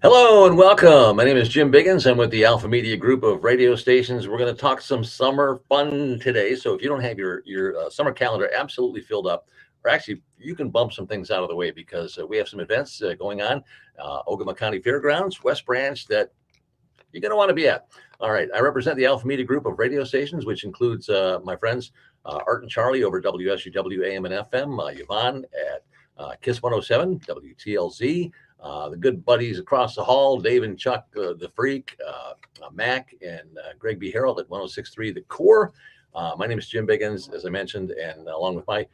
Hello and welcome. My name is Jim Biggins. I'm with the Alpha Media Group of radio stations. We're going to talk some summer fun today. So if you don't have your summer calendar absolutely filled up, or actually you can bump some things out of the way because we have some events going on. Ogemaw County Fairgrounds, West Branch, that you're going to want to be at. All right. I represent the Alpha Media Group of radio stations, which includes my friends Art and Charlie over WSUW AM and FM, Yvonne at KISS 107, WTLZ. The good buddies across the hall, Dave and Chuck, the Freak, Mac and Greg B. Harold at 106.3 The Core. My name is Jim Biggins, as I mentioned, and along with my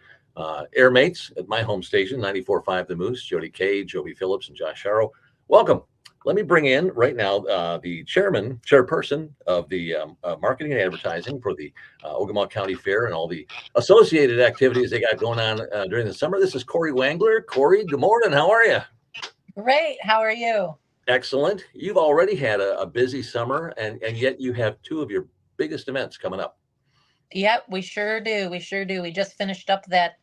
air mates at my home station, 94.5 The Moose, Jody Kay, Joby Phillips, and Josh Sharrow. Welcome. Let me bring in right now the chairperson of the marketing and advertising for the Ogemaw County Fair and all the associated activities they got going on during the summer. This is Corey Wangler. Corey, good morning. How are you? Great. How are you? Excellent. You've already had a busy summer, and yet you have two of your biggest events coming up. Yep, we sure do. We sure do. We just finished up that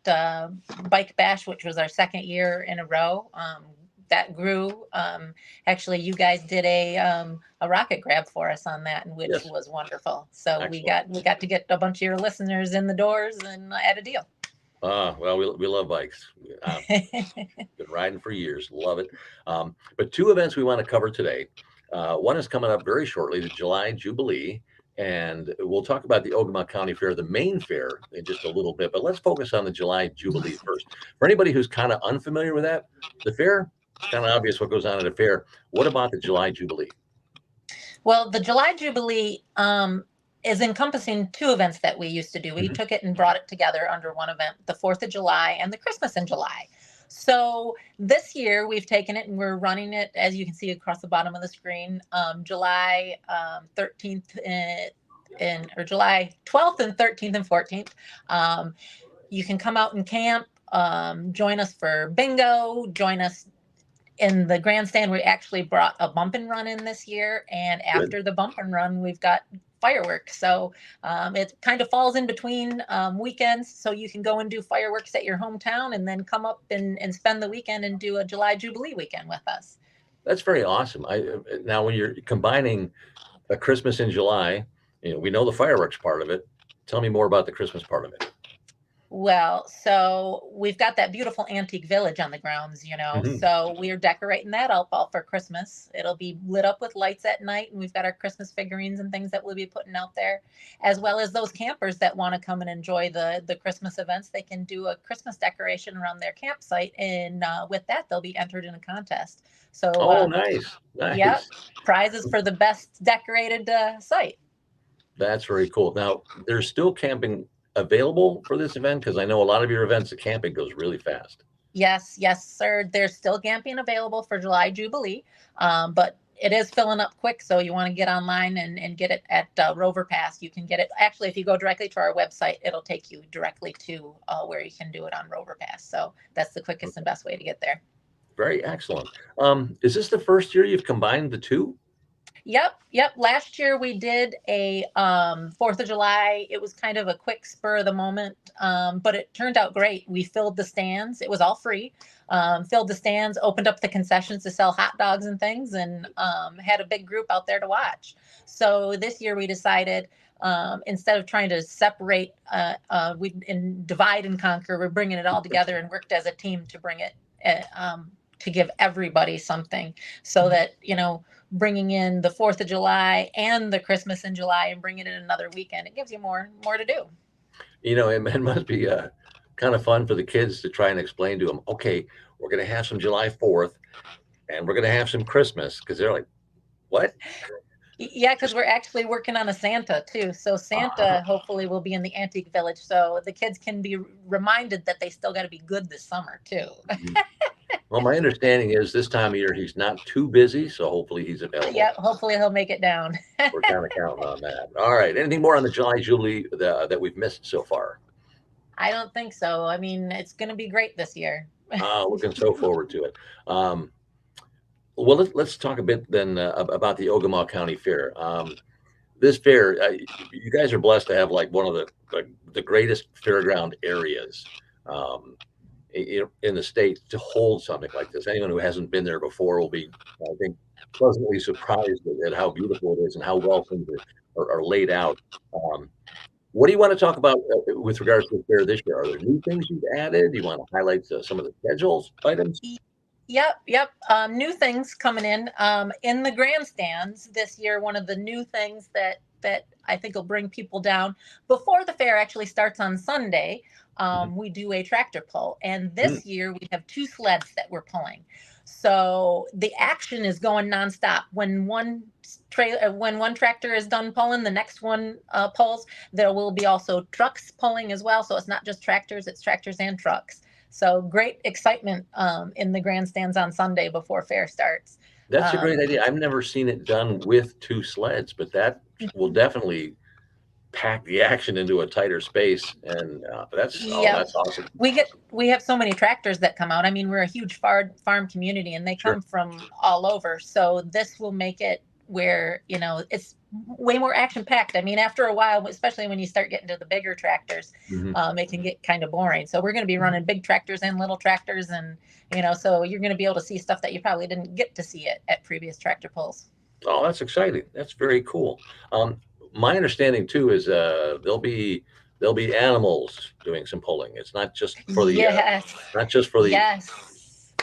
Bike Bash, which was our second year in a row. That grew. Actually, you guys did a rocket grab for us on that, which Yes. was wonderful. So Excellent. we got to get a bunch of your listeners in the doors and add a deal. Well, we love bikes. Been riding for years. Love it. But two events we want to cover today. One is coming up very shortly, the July Jubilee. And we'll talk about the Ogemaw County Fair, the main fair, in just a little bit. But let's focus on the July Jubilee first. For anybody who's kind of unfamiliar with that, the fair, it's kind of obvious what goes on at a fair. What about the July Jubilee? Well, the July Jubilee is encompassing two events that we used to do. We took it and brought it together under one event, the 4th of July and the Christmas in July. So this year we've taken it and we're running it, as you can see across the bottom of the screen, July 13th or July 12th and 13th and 14th. You can come out and camp, join us for bingo, join us in the grandstand. We actually brought a bump and run in this year, and after the bump and run, we've got fireworks. So it kind of falls in between weekends, so you can go and do fireworks at your hometown and then come up and spend the weekend and do a July Jubilee weekend with us. That's very awesome. Now, when you're combining a Christmas in July, we know the fireworks part of it. Tell me more about the Christmas part of it. Well, so we've got that beautiful antique village on the grounds, so we're decorating that up all for Christmas. It'll be lit up with lights at night, and we've got our Christmas figurines and things that we'll be putting out there, as well as those campers that want to come and enjoy the Christmas events. They can do a Christmas decoration around their campsite, and with that, they'll be entered in a contest. So, nice. Yeah, prizes for the best decorated site. That's very cool. Now, there's still camping available for this event, because I know a lot of your events, the camping goes really fast. Yes, sir. There's still camping available for July Jubilee, but it is filling up quick. So you want to get online and get it at Rover Pass. You can get it. Actually, if you go directly to our website, it'll take you directly to where you can do it on Rover Pass. So that's the quickest and best way to get there. Very excellent. Is this the first year you've combined the two? Yep. Last year we did a 4th of July. It was kind of a quick spur of the moment, but it turned out great. We filled the stands. It was all free. Filled the stands, opened up the concessions to sell hot dogs and things, and had a big group out there to watch. So this year we decided, instead of trying to separate, we divide and conquer, we're bringing it all together and worked as a team to bring it to give everybody something, so that bringing in the 4th of July and the Christmas in July and bringing in another weekend, it gives you more to do. It must be kind of fun for the kids to try and explain to them, okay, we're going to have some July 4th and we're going to have some Christmas, because they're like, what? Yeah, because we're actually working on a Santa too. So Santa hopefully will be in the antique village, so the kids can be reminded that they still got to be good this summer too. Well, my understanding is this time of year he's not too busy, so hopefully he's available. Yeah, hopefully he'll make it down. We're kind of counting on that. All right. Anything more on the July Jubilee that we've missed so far? I don't think so. I mean, it's going to be great this year. Looking so forward to it. Well, let's talk a bit then about the Ogemaw County Fair. This fair, you guys are blessed to have like one of the greatest fairground areas in the state to hold something like this. Anyone who hasn't been there before will be, I think, pleasantly surprised at how beautiful it is and how well things are laid out. Um, what do you want to talk about with regards to the fair this year? Are there new things you've added? Do you want to highlight some of the schedules items? Yep. New things coming in the grandstands this year. One of the new things that I think will bring people down before the fair actually starts on Sunday. We do a tractor pull, and this year we have 2 sleds that we're pulling. So the action is going nonstop. When one tractor is done pulling, the next one pulls. There will be also trucks pulling as well. So it's not just tractors; it's tractors and trucks. So great excitement in the grandstands on Sunday before fair starts. That's a great idea. I've never seen it done with 2 sleds, but that will definitely pack the action into a tighter space. And that's awesome. We have so many tractors that come out. I mean, we're a huge farm community, and they come from all over. So this will make it where, it's way more action packed. I mean, after a while, especially when you start getting to the bigger tractors, it can get kind of boring. So we're going to be running big tractors and little tractors, and so you're going to be able to see stuff that you probably didn't get to see at previous tractor pulls. Oh, that's exciting. That's very cool. My understanding too is there'll be animals doing some pulling. It's not just for the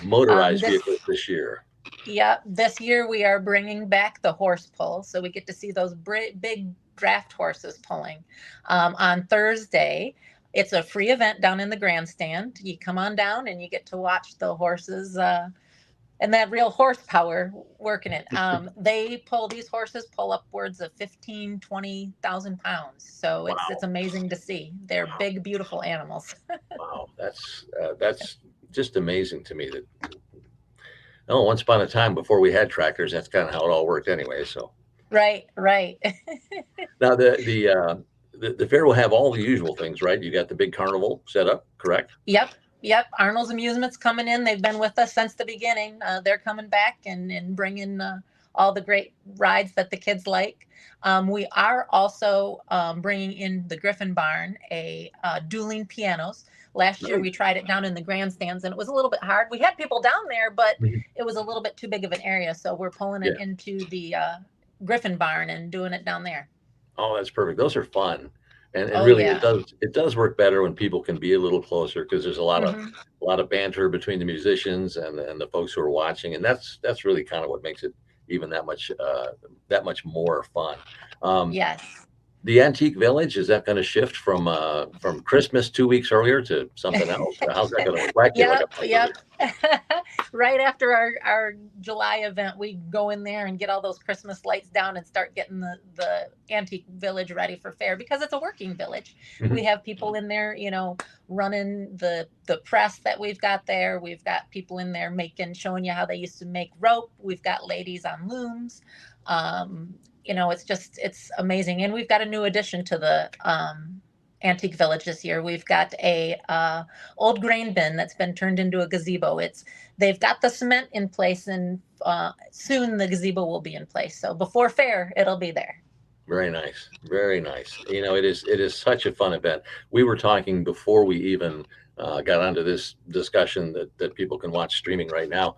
motorized vehicles this year. Yeah, this year we are bringing back the horse pull, so we get to see those big draft horses pulling. On Thursday, it's a free event down in the grandstand. You come on down and you get to watch the horses and that real horsepower working it. These horses pull upwards of 15, 20,000 pounds. So it's amazing to see. They're big, beautiful animals. Wow, that's just amazing to me that. Oh, once upon a time before we had tractors, that's kind of how it all worked anyway. So right. Now the fair will have all the usual things, right? You got the big carnival set up, correct? Yep. Arnold's Amusements coming in. They've been with us since the beginning. They're coming back and bringing all the great rides that the kids like. We are also bringing in the Griffin Barn, dueling pianos. Last year we tried it down in the grandstands, and it was a little bit hard. We had people down there, but it was a little bit too big of an area. So we're pulling it into the Griffin Barn and doing it down there. Oh, that's perfect. Those are fun. And really, it does work better when people can be a little closer, because there's a lot of banter between the musicians and the folks who are watching, and that's really kind of what makes it even that much more fun. Yes. The Antique Village, is that going to shift from Christmas 2 weeks earlier to something else? How's that going to work? Yep. Right after our July event, we go in there and get all those Christmas lights down and start getting the Antique Village ready for fair, because it's a working village. We have people in there, running the press that we've got there. We've got people in there showing you how they used to make rope. We've got ladies on looms. It's amazing. And we've got a new addition to the Antique Village this year. We've got a old grain bin that's been turned into a gazebo. They've got the cement in place, and soon the gazebo will be in place. So before fair, it'll be there. Very nice. Very nice. It is such a fun event. We were talking before we even got onto this discussion that people can watch streaming right now.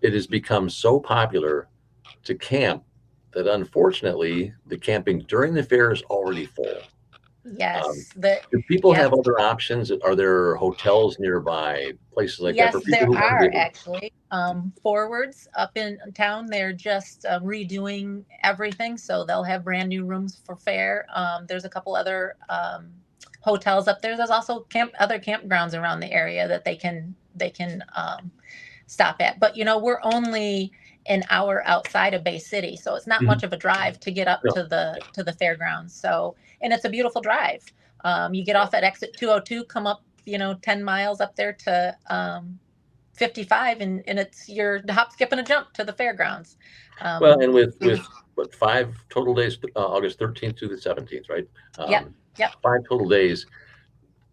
It has become so popular to camp that unfortunately the camping during the fair is already full. Yes. Do people have other options? Are there hotels nearby, places like that? Yes, there are actually. Forwards up in town, they're just redoing everything, so they'll have brand new rooms for fair. There's a couple other hotels up there. There's also other campgrounds around the area that they can stop at. But we're only an hour outside of Bay City, so it's not much of a drive to get up to the fairgrounds. So, and it's a beautiful drive. You get off at exit 202, come up 10 miles up there to 55, and it's your hop, skip, and a jump to the fairgrounds. Well, and with what, 5 total days, August 13th to the 17th, right? Yep. 5 total days.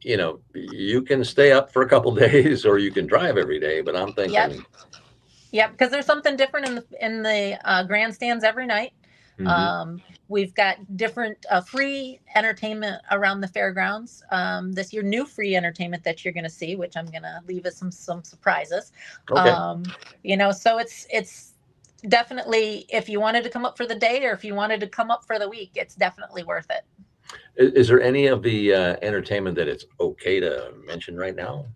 You can stay up for a couple days, or you can drive every day. But I'm thinking. Yep, because there's something different in the grandstands every night. Hmm. We've got different free entertainment around the fairgrounds this year. New free entertainment that you're going to see, which I'm going to leave as some surprises. Okay. Um, so it's definitely, if you wanted to come up for the day or if you wanted to come up for the week, it's definitely worth it. Is there any of the entertainment that it's okay to mention right now?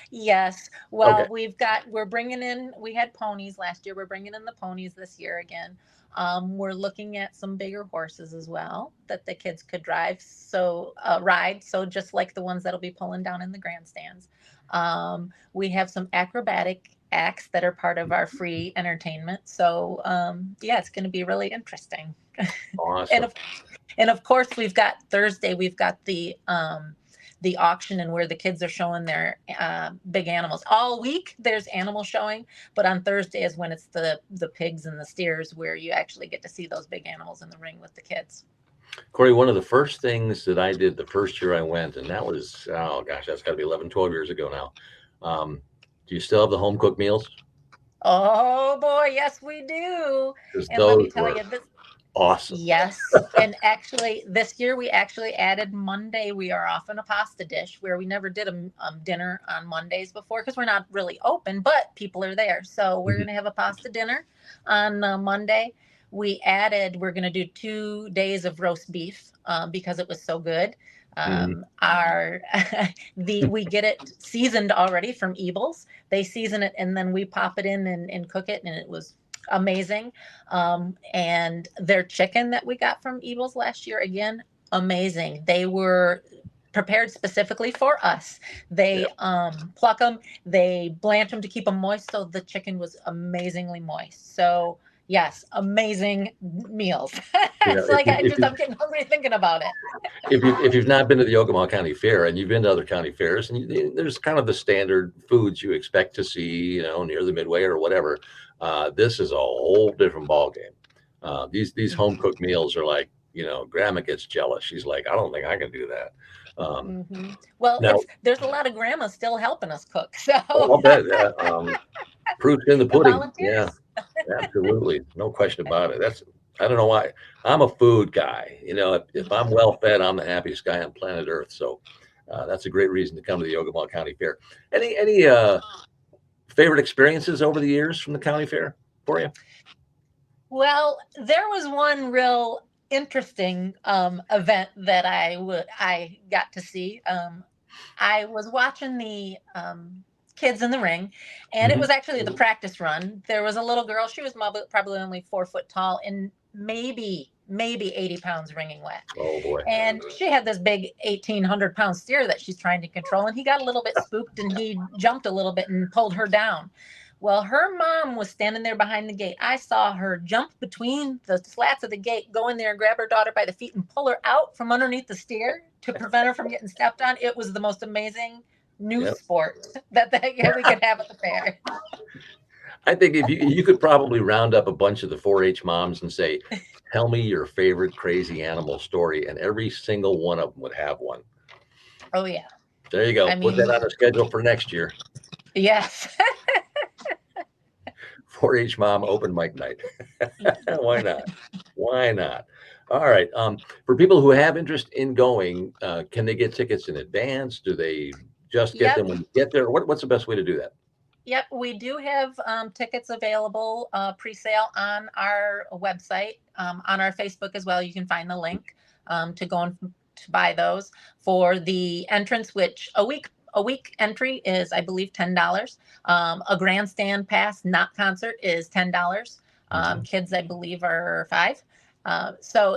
Yes. Okay. Well, we're bringing in, we had ponies last year. We're bringing in the ponies this year again. We're looking at some bigger horses as well that the kids could drive. So, ride. So just like the ones that'll be pulling down in the grandstands. We have some acrobatic acts that are part of our free entertainment. So, yeah, it's going to be really interesting. And Awesome. of and of course, we've got Thursday. We've got the auction and where the kids are showing their big animals. All week there's animal showing, but on Thursday is when it's the pigs and the steers where you actually get to see those big animals in the ring with the kids. Corey, one of the first things that I did the first year I went, and that was, oh gosh, that's got to be 11, 12 years ago now. Do you still have the home cooked meals? Oh boy, yes we do. Because And let me those tell were you this. awesome. Yes. And actually, this year we actually added Monday. We are off in a pasta dish where we never did a dinner on Mondays before because we're not really open, but people are there. So we're going Mhm. to have a pasta dinner on Monday. We're going to do 2 days of roast beef because it was so good. Mhm. Our we get it seasoned already from Ebles. They season it and then we pop it in and cook it, and it was amazing. And their chicken that we got from Evil's last year, again, amazing. They were prepared specifically for us. They Yeah. pluck them, they blanch them to keep them moist. So the chicken was amazingly moist. So yes, amazing meals. You know, It's like I'm getting hungry thinking about it. if you've not been to the Ogemaw County Fair and you've been to other county fairs, and there's kind of the standard foods you expect to see, near the Midway or whatever. This is a whole different ball game. These home cooked meals are like, Grandma gets jealous. She's like, I don't think I can do that. Um, Well, now, there's a lot of grandmas still helping us cook. So I'll bet proof's in the the pudding. Yeah, volunteers. absolutely, no question about it. I don't know why. I'm a food guy. If I'm well fed, I'm the happiest guy on planet Earth. So that's a great reason to come to the Ogemaw County Fair. Any favorite experiences over the years from the county fair for you? Well, there was one real interesting event that I got to see. I was watching the kids in the ring, and it Hmm. was actually the practice run. There was a little girl. She was probably only 4 foot tall and maybe 80 pounds wringing wet. Oh boy. And she had this big 1,800-pound steer that she's trying to control. And he got a little bit spooked and he jumped a little bit and pulled her down. Well, her mom was standing there behind the gate. I saw her jump between the slats of the gate, go in there and grab her daughter by the feet and pull her out from underneath the steer to prevent her from getting stepped on. It was the most amazing new Yep. sport that we could have at the fair. I think if you could probably round up a bunch of the 4-H moms and say, tell me your favorite crazy animal story, and every single one of them would have one. Oh, yeah. There you go. I Put that mean, on the schedule for next year. yes. 4-H mom open mic night. Why not? Why not? All right. For people who have interest in going, can they get tickets in advance? Do they just get them Yep. when you get there? What's the best way to do that? Yep, we do have tickets available pre-sale on our website, on our Facebook as well. You can find the link to go and to buy those for the entrance, which a week entry is, I believe, $10. A grandstand pass, not concert, is $10. Mhm. Kids, I believe, are $5. So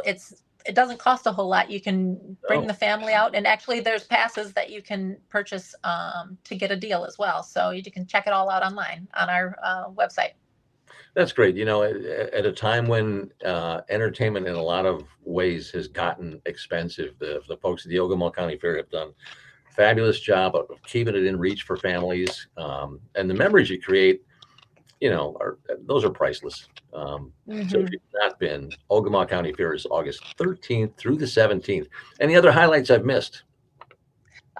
it doesn't cost a whole lot. You can bring Oh, the family out, and actually there's passes that you can purchase to get a deal as well. So you can check it all out online on our website. that's great. At a time when entertainment in a lot of ways has gotten expensive, the folks at the Ogemaw County Fair have done a fabulous job of keeping it in reach for families. And the memories you create, those are priceless. So if Hmm. you've not been, Ogemaw County Fair is August 13th through the 17th. Any other highlights I've missed?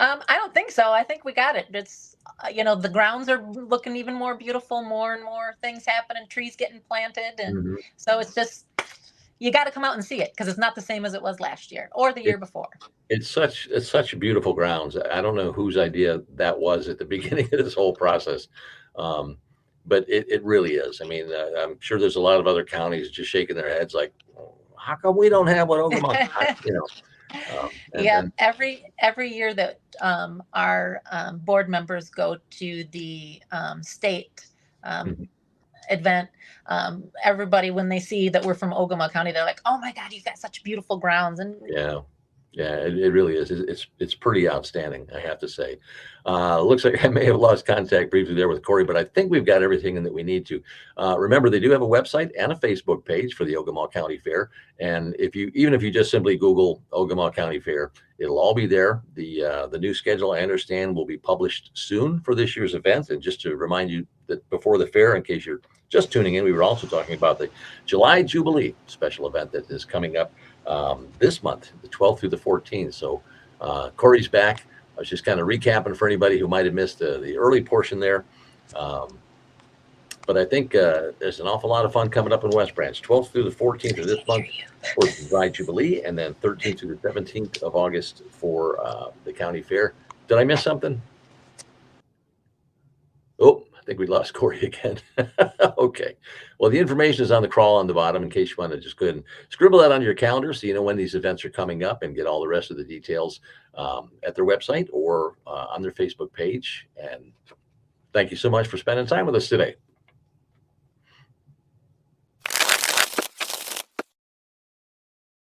I don't think so. I think we got it. It's the grounds are looking even more beautiful. More and more things happening. Trees getting planted, and Mhm. so it's just you got to come out and see it because it's not the same as it was last year or the year before. It's such beautiful grounds. I don't know whose idea that was at the beginning of this whole process, um, but it really is. I mean, I'm sure there's a lot of other counties just shaking their heads like, "Oh, how come we don't have what Ogemaw got?" And Yeah, every year that our board members go to the state um, mhm. event, everybody when they see that we're from Ogemaw County, they're like, "Oh my God, you've got such beautiful grounds!" And Yeah. Yeah, it really is. It's pretty outstanding, I have to say. Looks like I may have lost contact briefly there with Corey, but I think we've got everything in that we need to. Remember, they do have a website and a Facebook page for the Ogemaw County Fair. And even if you just simply Google Ogemaw County Fair, it'll all be there. The new schedule, I understand, will be published soon for this year's event. And just to remind you that before the fair, in case you're just tuning in, we were also talking about the July Jubilee special event that is coming up this month, the 12th through the 14th. So Corey's back. I was just kind of recapping for anybody who might have missed the early portion there. But I think there's an awful lot of fun coming up in West Branch, 12th through the 14th of this month for the July Jubilee, and then 13th through the 17th of August for the county fair. Did I miss something? Oh, I think we lost Corey again. Okay. Well, the information is on the crawl on the bottom in case you want to just go ahead and scribble that on your calendar so you know when these events are coming up and get all the rest of the details at their website or on their Facebook page. And thank you so much for spending time with us today.